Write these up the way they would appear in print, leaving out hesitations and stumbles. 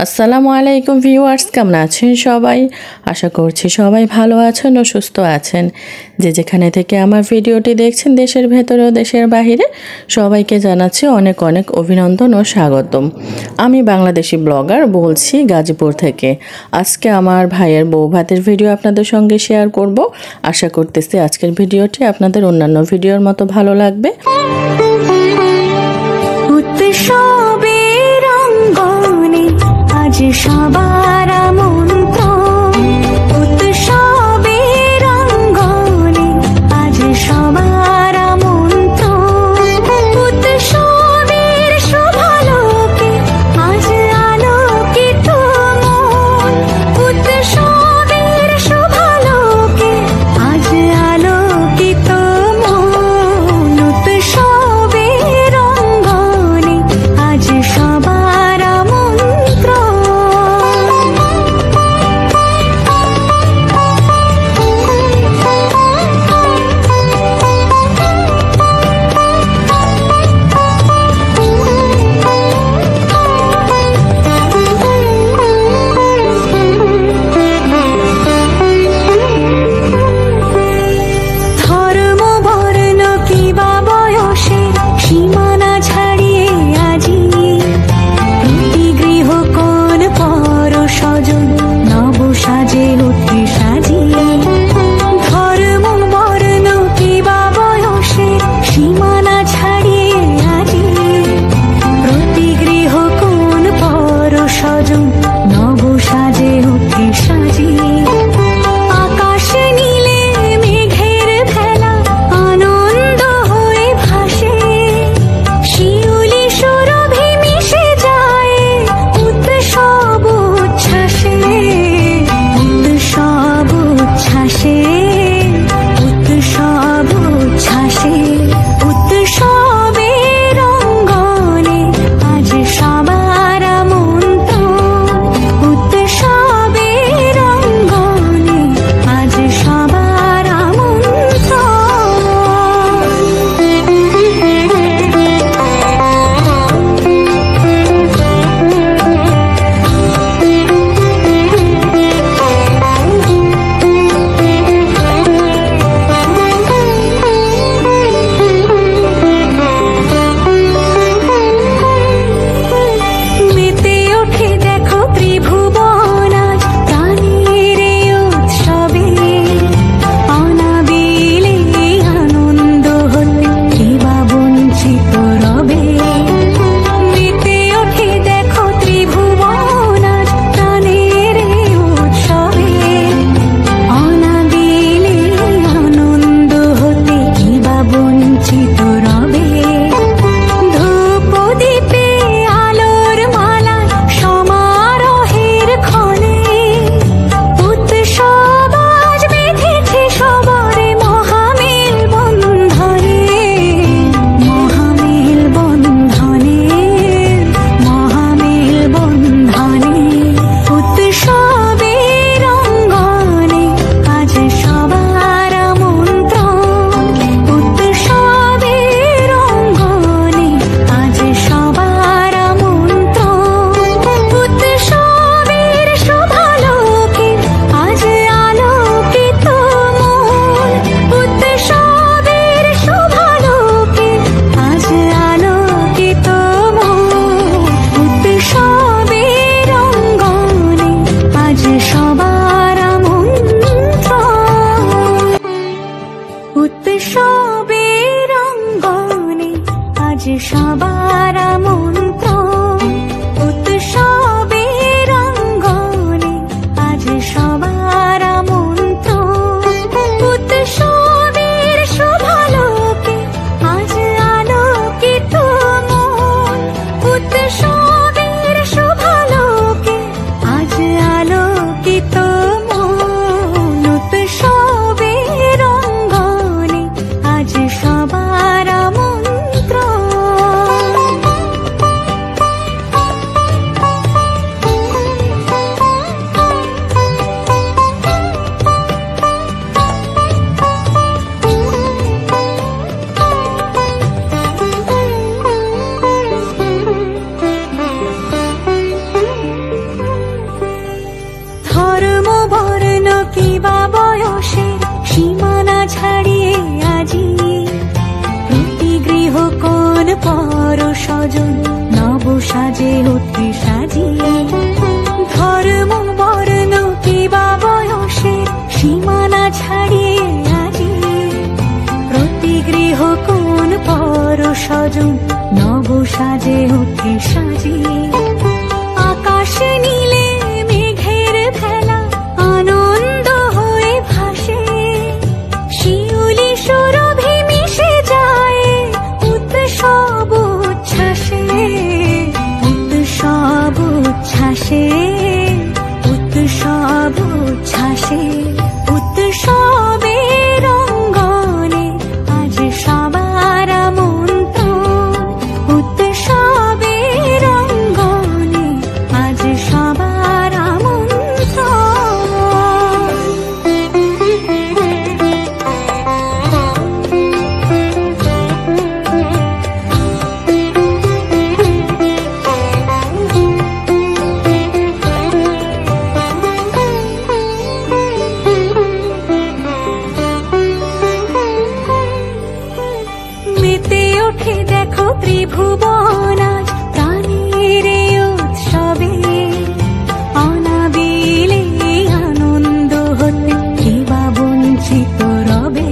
আসসালামু আলাইকুম ভিউয়ার্স, কেমন আছেন সবাই? আশা করছি সবাই ভালো আছেন ও সুস্থ আছেন। যে যেখানে থেকে আমার ভিডিওটি দেখছেন, দেশের ভেতরে ও দেশের বাইরে, সবাইকে জানাচ্ছি অনেক অনেক অভিনন্দন ও স্বাগতম। আমি বাংলাদেশি ব্লগার বলছি গাজীপুর থেকে। আজকে আমার ভাইয়ের বউ ভাতের ভিডিও আপনাদের সঙ্গে শেয়ার করব। আশা করতেছি আজকের ভিডিওটি আপনাদের অন্যান্য ভিডিওর মতো ভালো লাগবে। সবার আমন্ত্রণ উৎসবের অঙ্গনে, আজ সবার আমন্ত্রণ উৎসবের শুভালোকে, আজ আলোকিত মন উৎসবের শুভালোকে, আজ আলোকিত মন উৎসবের অঙ্গনে, আজ সবার আমন্ত্রণ। সবার আমন্ত্রণ উৎসবের অঙ্গনে, আজ সবার আমন্ত্রণ উৎসবের শুভালোকে, আজ আলোকিত মন উৎসবের শুভালোকে, আজ আলোকিত মন উৎসবের অঙ্গনে, আজ সবার আমন্ত্রণ। পর স্বজন নব সাজে ওঠে সাজিয়ে। ধর্ম বর্ণ কিবা বয়সের সীমানা ছাড়িয়ে আজি প্রতি গৃহ কোন পর স্বজন নব সাজে ওঠে সাজিয়ে। আকাশ নীলে মেঘের ভেলা আনন্দ হয়ে ভাসে, শিউলি সুরভি মিশে যায় উৎসব উচ্ছ্বাসে। উৎসব উচ্ছ্বাসে, উৎসব উচ্ছ্বাসে, উৎসবের অঙ্গনে আজ সবার আমন্ত্রণ। উৎসবের অঙ্গনে আজ সবার মেতে ওঠে দেখো ত্রিভুবন আজ প্রাণের উৎসবে। অনাবিলে আনন্দ হতে কিবা বঞ্চিত রবে।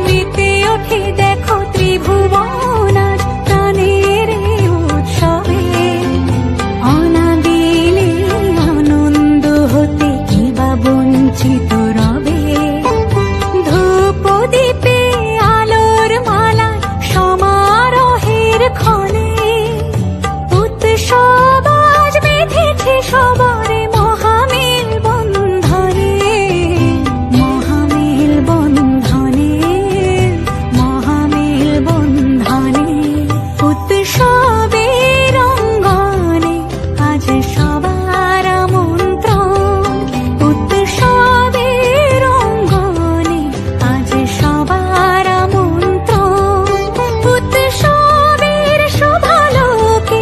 মেতে ওঠে দেখো ত্রিভুবন আজ প্রাণের উৎসবে। অনাবিলে আনন্দ হতে কিবা বঞ্চিত রবে। ধূপ দীপে আলোর মালা সমারোহের ক্ষণে উৎসব আজ বেঁধেছে সবার মহামেল বন্ধনে। মহামেল বন্ধনে, মহামেল বন্ধনে, উৎসবের অঙ্গনে আজ সবার আমন্ত্রণ। উৎসবের অঙ্গনে আজ সবার আমন্ত্রণ। উৎসবের শোভালোকে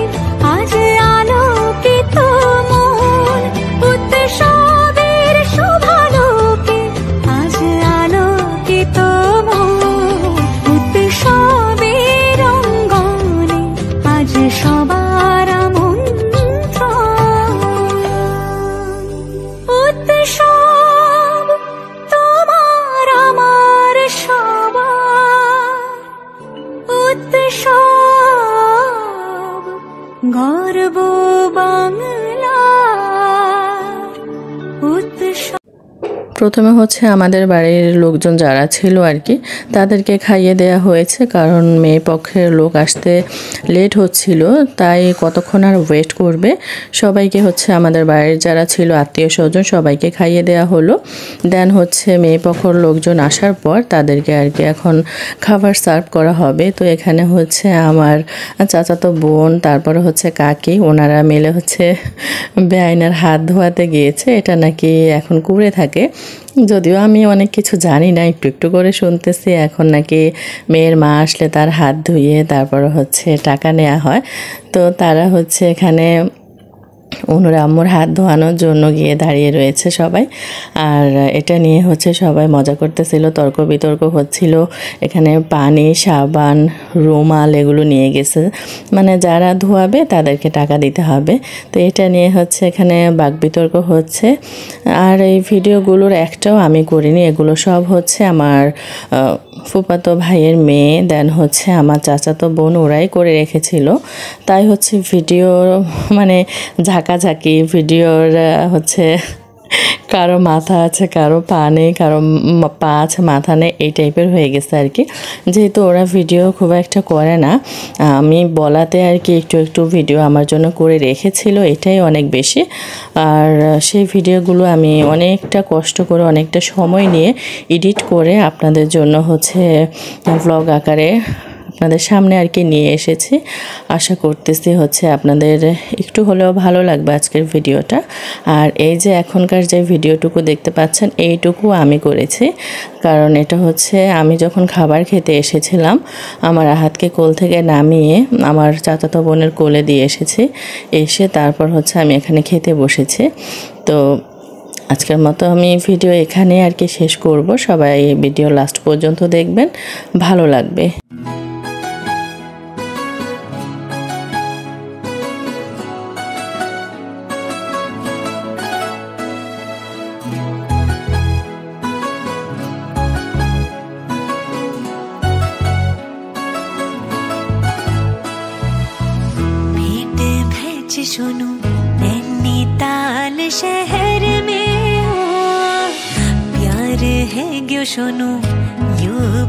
আজ আলোকিত মন। উৎসবের শোভালোকে আজ আলোকিত মন। উৎসবের অঙ্গনে আজ সবার আমন্ত্রণ। উৎসব তোমার আমার সবার। উৎসব গর্ব বাংলা। উৎসব প্রথমে হচ্ছে আমাদের বাড়ির লোকজন যারা ছিল আর কি তাদেরকে খাইয়ে দেওয়া হয়েছে, কারণ মেয়ে পক্ষের লোক আসতে লেট হচ্ছিল, তাই কতক্ষণ আর ওয়েট করবে। সবাইকে হচ্ছে আমাদের বাড়ির যারা ছিল আত্মীয় স্বজন সবাইকে খাইয়ে দেওয়া হলো। দেন হচ্ছে মেয়ে পক্ষের লোকজন আসার পর তাদেরকে আর কি এখন খাবার সার্ভ করা হবে। তো এখানে হচ্ছে আমার চাচাতো বোন, তারপরে হচ্ছে কাকি, ওনারা মিলে হচ্ছে বেআইনার হাত ধোয়াতে গিয়েছে। এটা নাকি এখন করে থাকে, যদিও আমি অনেক কিছু জানি না, একটু একটু করে শুনতেছি। এখন নাকি মেয়ের মা আসলে তার হাত ধুইয়ে তারপরে হচ্ছে টাকা নেওয়া হয়। তো তারা হচ্ছে এখানে অনুর আম্মুর হাত ধোয়ানোর জন্য গিয়ে দাঁড়িয়ে রয়েছে সবাই। আর এটা নিয়ে হচ্ছে সবাই মজা করতেছিল, তর্ক বিতর্ক হচ্ছিল। এখানে পানি, সাবান, রুমাল এগুলো নিয়ে গেছে, মানে যারা ধোয়াবে তাদেরকে টাকা দিতে হবে। তো এটা নিয়ে হচ্ছে এখানে বাক বিতর্ক হচ্ছে। আর এই ভিডিওগুলোর একটাও আমি করিনি, এগুলো সব হচ্ছে আমার ফুফাতো ভাইয়ের মেয়ে, দেন হচ্ছে আমার চাচাতো বোন, ওরাই করে রেখেছিল। তাই হচ্ছে ভিডিও মানে ঝাঁকাঝাঁকি, ভিডিওর হচ্ছে কারো মাথা আছে, কারো পা নেই, কারো পা আছে মাথা নেই, এই টাইপের হয়ে গেছে আর কি। যেহেতু ওরা ভিডিও খুব একটা করে না, আমি বলাতে আর কি একটু একটু ভিডিও আমার জন্য করে রেখেছিল, এটাই অনেক বেশি। আর সেই ভিডিওগুলো আমি অনেকটা কষ্ট করে, অনেকটা সময় নিয়ে এডিট করে আপনাদের জন্য হচ্ছে ব্লগ আকারে আপনাদের সামনে আর কি নিয়ে এসেছি। আশা করতেছি হচ্ছে আপনাদের একটু হলেও ভালো লাগবে আজকের ভিডিওটা। আর এই যে এখনকার যে ভিডিওটুকু দেখতে পাচ্ছেন, এইটুকু আমি করেছি, কারণ এটা হচ্ছে আমি যখন খাবার খেতে এসেছিলাম, আমার আহাতকে কোল থেকে নামিয়ে আমার চাচাতো বোনের কোলে দিয়ে এসেছি, এসে তারপর হচ্ছে আমি এখানে খেতে বসেছি। তো আজকের মতো আমি ভিডিও এখানে আর কি শেষ করব। সবাই ভিডিও লাস্ট পর্যন্ত দেখবেন, ভালো লাগবে। सुनो नैनीताल शहर में प्यार है क्यों सुनो यूं